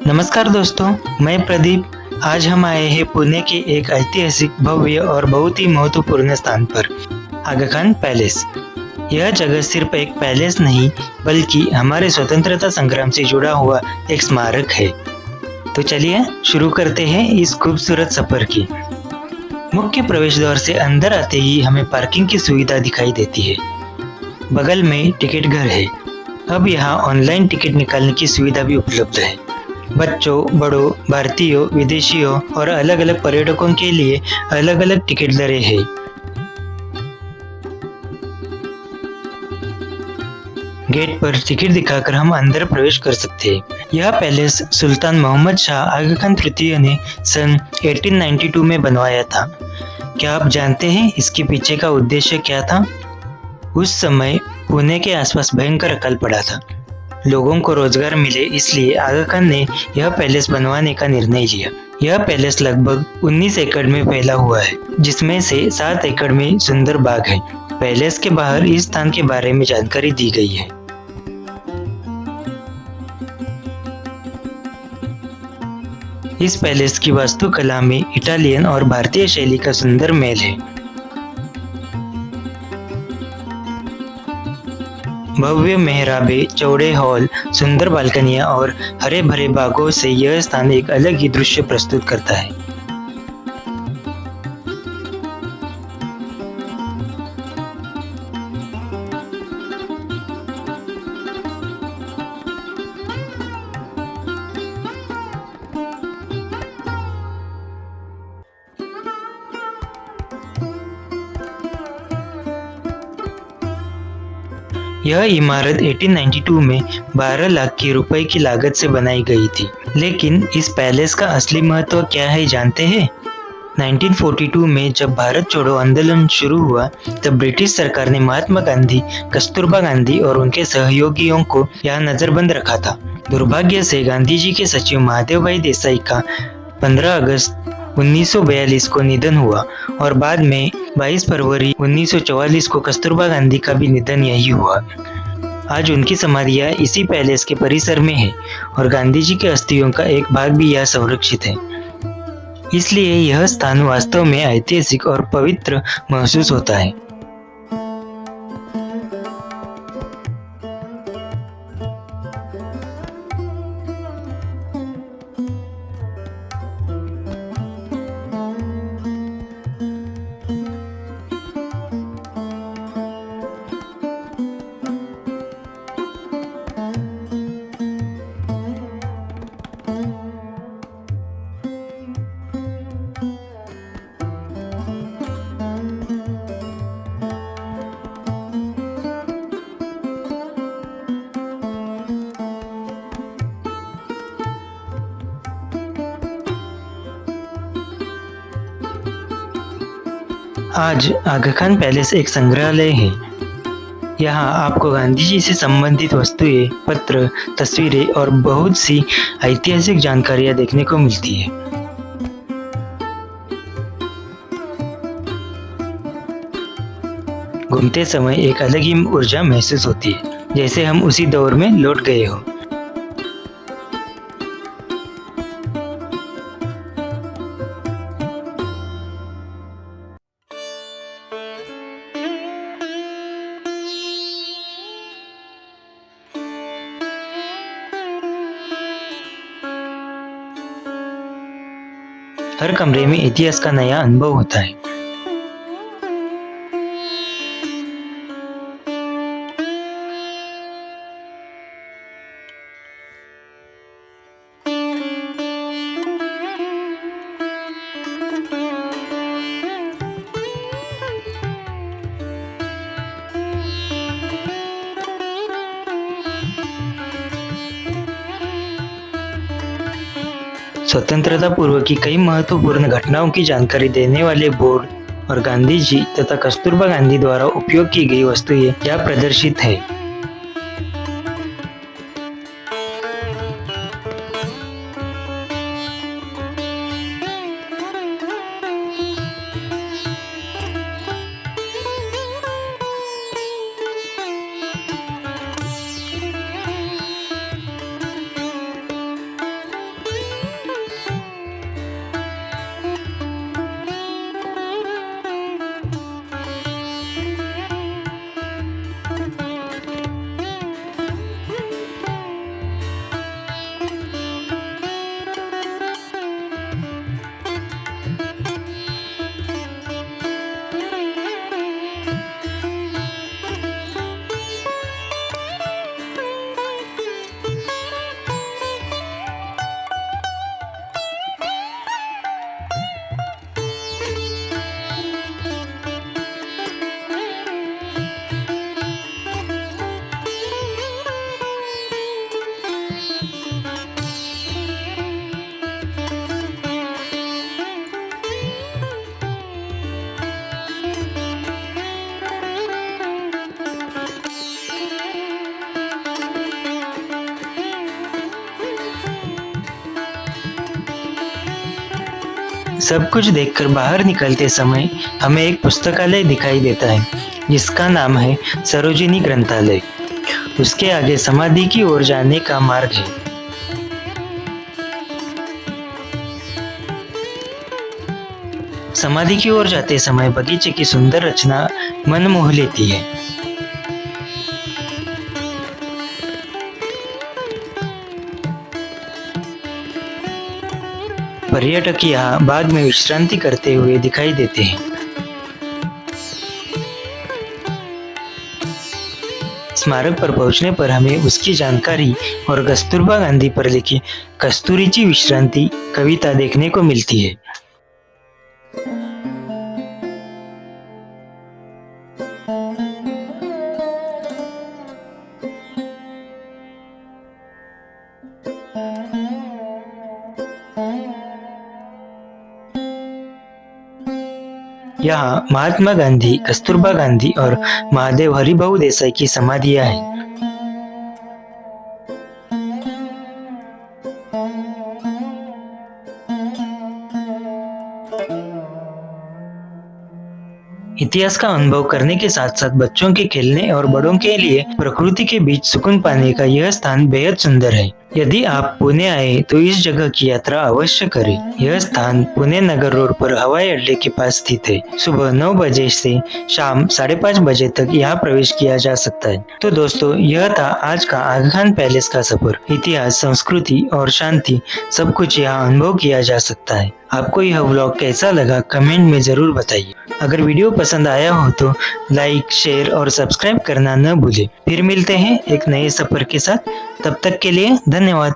नमस्कार दोस्तों, मैं प्रदीप। आज हम आए हैं पुणे के एक ऐतिहासिक, भव्य और बहुत ही महत्वपूर्ण स्थान पर, आगा खान पैलेस। यह जगह सिर्फ एक पैलेस नहीं, बल्कि हमारे स्वतंत्रता संग्राम से जुड़ा हुआ एक स्मारक है। तो चलिए शुरू करते हैं इस खूबसूरत सफर की। मुख्य प्रवेश द्वार से अंदर आते ही हमें पार्किंग की सुविधा दिखाई देती है। बगल में टिकट घर है। अब यहाँ ऑनलाइन टिकट निकालने की सुविधा भी उपलब्ध है। बच्चों, बड़ों, भारतीयों, विदेशियों और अलग अलग पर्यटकों के लिए अलग अलग टिकट दरें हैं। गेट पर टिकट दिखाकर हम अंदर प्रवेश कर सकते हैं। यह पैलेस सुल्तान मोहम्मद शाह आगा खान तृतीय ने सन 1892 में बनवाया था। क्या आप जानते हैं इसके पीछे का उद्देश्य क्या था? उस समय पुणे के आसपास भयंकर अकाल पड़ा था। लोगों को रोजगार मिले, इसलिए आगा खान ने यह पैलेस बनवाने का निर्णय लिया। यह पैलेस लगभग 19 एकड़ में फैला हुआ है, जिसमें से 7 एकड़ में सुंदर बाग है। पैलेस के बाहर इस स्थान के बारे में जानकारी दी गई है। इस पैलेस की वास्तुकला में इटालियन और भारतीय शैली का सुंदर मेल है। भव्य मेहराबे, चौड़े हॉल, सुंदर बालकनियां और हरे भरे बागों से यह स्थान एक अलग ही दृश्य प्रस्तुत करता है। यह इमारत 1892 में 12 लाख की रुपए की लागत से बनाई गई थी। लेकिन इस पैलेस का असली महत्व क्या है, जानते हैं? 1942 में जब भारत छोड़ो आंदोलन शुरू हुआ, तब ब्रिटिश सरकार ने महात्मा गांधी, कस्तूरबा गांधी और उनके सहयोगियों को यहाँ नजरबंद रखा था। दुर्भाग्य से गांधी जी के सचिव महादेव भाई देसाई का 15 अगस्त 1942 को निधन हुआ और बाद में 22 फरवरी 1944 को कस्तूरबा गांधी का भी निधन यही हुआ। आज उनकी समाधियां इसी पैलेस के परिसर में है और गांधी जी के अस्थियों का एक भाग भी यहाँ संरक्षित है। इसलिए यह स्थान वास्तव में ऐतिहासिक और पवित्र महसूस होता है। आज आगा खान पैलेस एक संग्रहालय है। यहाँ आपको गांधी जी से संबंधित वस्तुएं, पत्र, तस्वीरें और बहुत सी ऐतिहासिक जानकारियाँ देखने को मिलती है। घूमते समय एक अलग ही ऊर्जा महसूस होती है, जैसे हम उसी दौर में लौट गए हो। हर कमरे में इतिहास का नया अनुभव होता है। स्वतंत्रता पूर्व की कई महत्वपूर्ण घटनाओं की जानकारी देने वाले बोर्ड और गांधी जी तथा कस्तूरबा गांधी द्वारा उपयोग की गई वस्तुएं यहाँ प्रदर्शित है। सब कुछ देखकर बाहर निकलते समय हमें एक पुस्तकालय दिखाई देता है जिसका नाम है सरोजिनी ग्रंथालय। उसके आगे समाधि की ओर जाने का मार्ग है। समाधि की ओर जाते समय बगीचे की सुंदर रचना मन मोह लेती है। पर्यटक यहाँ बाग में विश्रांति करते हुए दिखाई देते हैं। स्मारक पर पहुंचने पर हमें उसकी जानकारी और कस्तूरबा गांधी पर लिखी कस्तूरीची विश्रांति कविता देखने को मिलती है। यहाँ महात्मा गांधी, कस्तूरबा गांधी और महादेव हरिभाऊ देसाई की समाधियां हैं। इतिहास का अनुभव करने के साथ साथ बच्चों के खेलने और बड़ों के लिए प्रकृति के बीच सुकून पाने का यह स्थान बेहद सुंदर है। यदि आप पुणे आए तो इस जगह की यात्रा अवश्य करें। यह स्थान पुणे नगर रोड पर हवाई अड्डे के पास स्थित है। सुबह 9 बजे से शाम 5:30 बजे तक यहाँ प्रवेश किया जा सकता है। तो दोस्तों, यह था आज का आगा खान पैलेस का सफर। इतिहास, संस्कृति और शांति सब कुछ यहाँ अनुभव किया जा सकता है। आपको यह व्लॉग कैसा लगा कमेंट में जरूर बताइए। अगर वीडियो पसंद आया हो तो लाइक, शेयर और सब्सक्राइब करना न भूलें। फिर मिलते हैं एक नए सफर के साथ। तब तक के लिए धन्यवाद।